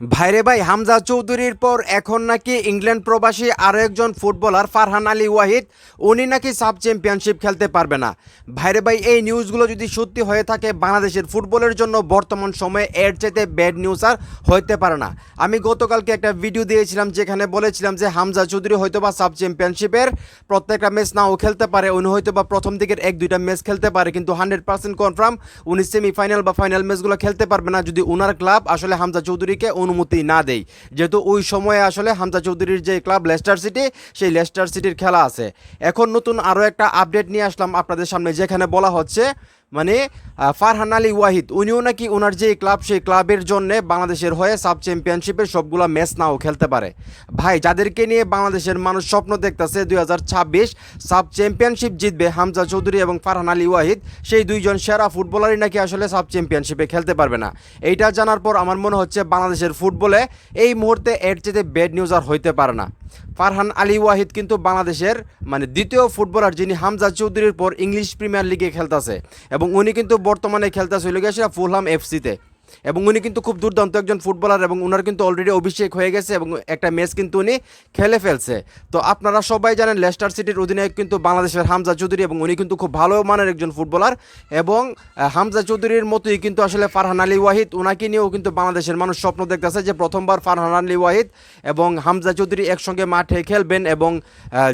ভাইরে ভাই, হামজা চৌধুরীর পর এখন নাকি ইংল্যান্ড প্রবাসী আরও একজন ফুটবলার ফারহান আলী ওয়াহিদ, উনি নাকি সাব চ্যাম্পিয়নশিপ খেলতে পারবে না। ভাইরে ভাই, এই নিউজগুলো যদি সত্যি হয়ে থাকে বাংলাদেশের ফুটবলের জন্য বর্তমান সময়ে এর চাইতে ব্যাড নিউজ আর হইতে পারে না। আমি গতকালকে একটা ভিডিও দিয়েছিলাম যেখানে বলেছিলাম যে হামজা চৌধুরী হয়তো বা সাব চ্যাম্পিয়নশিপের প্রত্যেকটা ম্যাচ নাও খেলতে পারে, উনি হয়তো বা প্রথম দিকের 1-2টা ম্যাচ খেলতে পারে, কিন্তু 100% কনফার্ম উনি সেমিফাইনাল বা ফাইনাল ম্যাচগুলো খেলতে পারবে না যদি উনার ক্লাব আসলে হামজা চৌধুরীকে অনুমতি না দেয়। যেহেতু ওই সময়ে আসলে হামজা চৌধুরীর যে ক্লাব লেস্টার সিটি, সেই লেস্টার সিটির খেলা আছে। এখন নতুন আরও একটা আপডেট নিয়ে আসলাম আপনাদের সামনে, যেখানে বলা হচ্ছে মানে ফারহান আলী ওয়াহিদ উনিও নাকি ওনার যে ক্লাব, সেই ক্লাবের জন্য বাংলাদেশের হয়ে সাব চ্যাম্পিয়নশিপের সবগুলো ম্যাচ নাও খেলতে পারে। ভাই, যাদেরকে নিয়ে বাংলাদেশের মানুষ স্বপ্ন দেখতেছে 2026 সাব চ্যাম্পিয়নশিপ জিতবে হামজা চৌধুরী এবং ফারহান আলী ওয়াহিদ, সেই দুইজন সেরা ফুটবলারই নাকি আসলে সাব চ্যাম্পিয়নশিপে খেলতে পারবে না। এইটা জানার পর আমার মনে হচ্ছে বাংলাদেশের ফুটবলে এই মুহূর্তে এর চেয়ে ব্যাড নিউজ আর হইতে পারে না। ফারহান আলী ওয়াহিদ কিন্তু বাংলাদেশের দ্বিতীয় ফুটবলার যিনি হামজা চৌধুরীর পর ইংলিশ প্রিমিয়ার লিগে খেলতেছে, এবং উনি কিন্তু বর্তমানে খেলতেছে ফুলহাম এফসিতে, এবং উনি কিন্তু খুব দুর্দান্ত একজন ফুটবলার, এবং উনার কিন্তু অলরেডি অভিষেক হয়ে গেছে এবং একটা ম্যাচ কিন্তু উনি খেলে ফেলছে। তো আপনারা সবাই জানেন লেস্টার সিটির অধিনায়ক কিন্তু বাংলাদেশের হামজা চৌধুরী, এবং উনি কিন্তু খুব ভালো মানের একজন ফুটবলার, এবং হামজা চৌধুরীর মতোই কিন্তু আসলে ফারহান আলী ওয়াহিদ, ওনাকে নিয়েও কিন্তু বাংলাদেশের মানুষ স্বপ্ন দেখতেছে যে প্রথমবার ফারহান আলী ওয়াহিদ এবং হামজা চৌধুরী একসঙ্গে মাঠে খেলবেন, এবং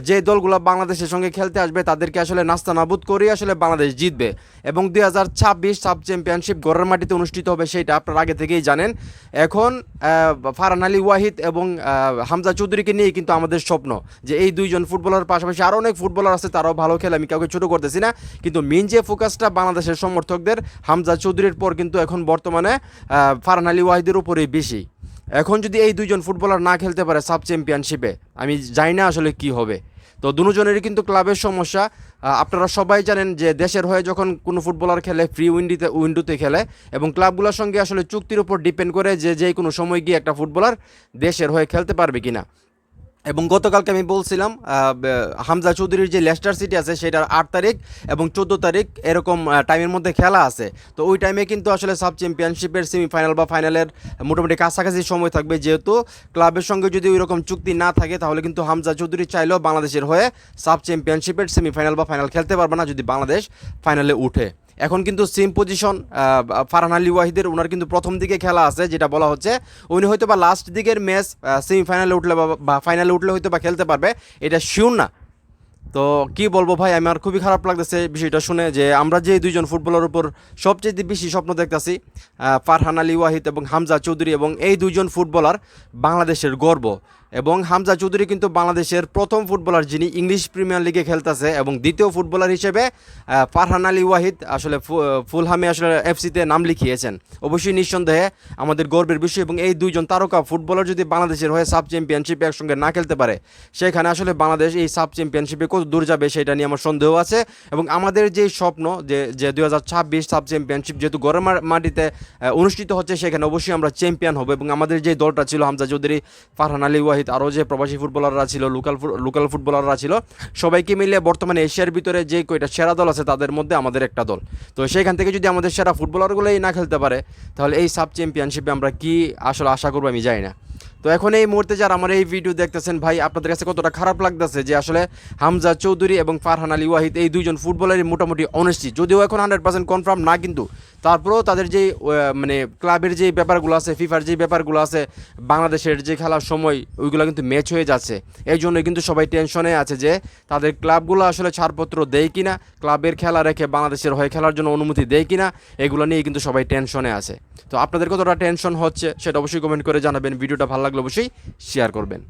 যে দলগুলো বাংলাদেশের সঙ্গে খেলতে আসবে তাদেরকে আসলে নাস্তানাবুদ করে আসলে বাংলাদেশ জিতবে, এবং 2026 সাব চ্যাম্পিয়নশিপ ঘরের মাটিতে অনুষ্ঠিত হবে, সেটা আপনারা আগে থেকেই জানেন। এখন ফারহান আলী ওয়াহিদ এবং হামজা চৌধুরীকে নিয়ে কিন্তু আমাদের স্বপ্ন যে এই দুইজন ফুটবলার পাশাপাশি আরও অনেক ফুটবলার আছে, তারাও ভালো খেলে, আমি কাউকে ছোটো করতেছি না, কিন্তু মেন যে ফোকাসটা বাংলাদেশের সমর্থকদের হামজা চৌধুরীর পর কিন্তু এখন বর্তমানে ফারহান আলী ওয়াহিদের উপরেই বেশি। এখন যদি এই দুইজন ফুটবলার না খেলতে পারে সাব চ্যাম্পিয়নশিপে, আমি জানি না আসলে কি হবে। তো দুজনেরই কিন্তু ক্লাবের সমস্যা। আপনারা সবাই জানেন যে দেশের হয়ে যখন কোনো ফুটবলার খেলে ফ্রি উইন্ডোতে খেলে, এবং ক্লাবগুলোর সঙ্গে আসলে চুক্তির উপর ডিপেন্ড করে যে কোনো সময় গিয়ে একটা ফুটবলার দেশের হয়ে খেলতে পারবে কিনা। এবং গতকালকে আমি বলছিলাম হামজা চৌধুরীর যে লেস্টার সিটি আছে সেটার 8 তারিখ এবং 14 তারিখ এরকম টাইমের মধ্যে খেলা আছে। তো ওই টাইমে কিন্তু আসলে সাব চ্যাম্পিয়নশিপের সেমিফাইনাল বা ফাইনালের মোটামুটি কাছাকাছি সময় থাকবে, যেহেতু ক্লাবের সঙ্গে যদি ওই রকম চুক্তি না থাকে তাহলে কিন্তু হামজা চৌধুরী চাইলেও বাংলাদেশের হয়ে সাব চ্যাম্পিয়নশিপের সেমিফাইনাল বা ফাইনাল খেলতে পারবে না যদি বাংলাদেশ ফাইনালে উঠে। এখন কিন্তু সেম পজিশন ফারহান আলী ওয়াহিদের, ওনার কিন্তু প্রথম দিকে খেলা আছে, যেটা বলা হচ্ছে উনি হয়তো বা লাস্ট দিকের ম্যাচ সেমিফাইনালে উঠলে বা ফাইনালে উঠলে হয়তো বা খেলতে পারবে, এটা শিওর না। তো কি বলবো ভাই, আমার খুবই খারাপ লাগতেছে বিষয়টা শুনে যে আমরা যে দুইজন ফুটবলের উপর সবচেয়ে বেশি স্বপ্ন দেখতেছি, ফারহান আলী ওয়াহিদ এবং হামজা চৌধুরী, এবং এই দুইজন ফুটবলার বাংলাদেশের গর্ব। এবং হামজা চৌধুরী কিন্তু বাংলাদেশের প্রথম ফুটবলার যিনি ইংলিশ প্রিমিয়ার লিগে খেলতেছে, এবং দ্বিতীয় ফুটবলার হিসেবে ফারহান আলী ওয়াহিদ আসলে ফুলহামে আসলে এফসিতে নাম লিখিয়েছেন। অবশ্যই নিঃসন্দেহে আমাদের গর্বের বিষয়, এবং এই দুইজন তারকা ফুটবলার যদি বাংলাদেশের হয়ে সাব চ্যাম্পিয়নশিপে একসঙ্গে না খেলতে পারে, সেখানে আসলে বাংলাদেশ এই সাব চ্যাম্পিয়নশিপে কত দূর যাবে সেটা নিয়ে আমার সন্দেহ আছে। এবং আমাদের যে স্বপ্ন যে 2026 সাব চ্যাম্পিয়নশিপ যেহেতু ঘরের মাটিতে অনুষ্ঠিত হচ্ছে, সেখানে অবশ্যই আমরা চ্যাম্পিয়ন হব। এবং আমাদের যে দলটা ছিল হামজা চৌধুরী, ফারহান আলী ওয়াহিদ, আরও যে প্রবাসী ফুটবলাররা ছিল, লোকাল ফুটবলাররা ছিল, সবাইকে মিলে বর্তমানে এশিয়ার ভিতরে যে কয়টা সেরা দল আছে তাদের মধ্যে আমাদের একটা দল। তো সেখান থেকে যদি আমাদের সেরা ফুটবলারগুলোই না খেলতে পারে, তাহলে এই সাব চ্যাম্পিয়নশিপে আমরা কি আসলে আশা করবো আমি জানি না। তো এখন এই মুহূর্তে যারা আমার এই ভিডিও দেখতেছেন ভাই, আপনাদের কাছে কতটা খারাপ লাগতেছে যে আসলে হামজা চৌধুরী এবং ফারহান আলী ওয়াহিদ এই দুইজন ফুটবলারই মোটামুটি অনেস্টি, যদিও এখন 100% কনফার্ম না, কিন্তু তারপরেও তাদের যে ক্লাবের যে ব্যাপারগুলো আছে, ফিফার যে ব্যাপারগুলো আছে, বাংলাদেশের যে খেলার সময় ওইগুলো কিন্তু ম্যাচ হয়ে যাচ্ছে। এই জন্যই কিন্তু সবাই টেনশনে আছে যে তাদের ক্লাবগুলো আসলে ছাড়পত্র দেয় কিনা, ক্লাবের খেলা রেখে বাংলাদেশের হয়ে খেলার জন্য অনুমতি দেয় কিনা, এগুলো নিয়ে কিন্তু সবাই টেনশনে আছে। তো আপনাদের কতটা টেনশন হচ্ছে সেটা অবশ্যই কমেন্ট করে জানাবেন। ভিডিওটা ভালো লাগলে অবশ্যই শেয়ার করবেন।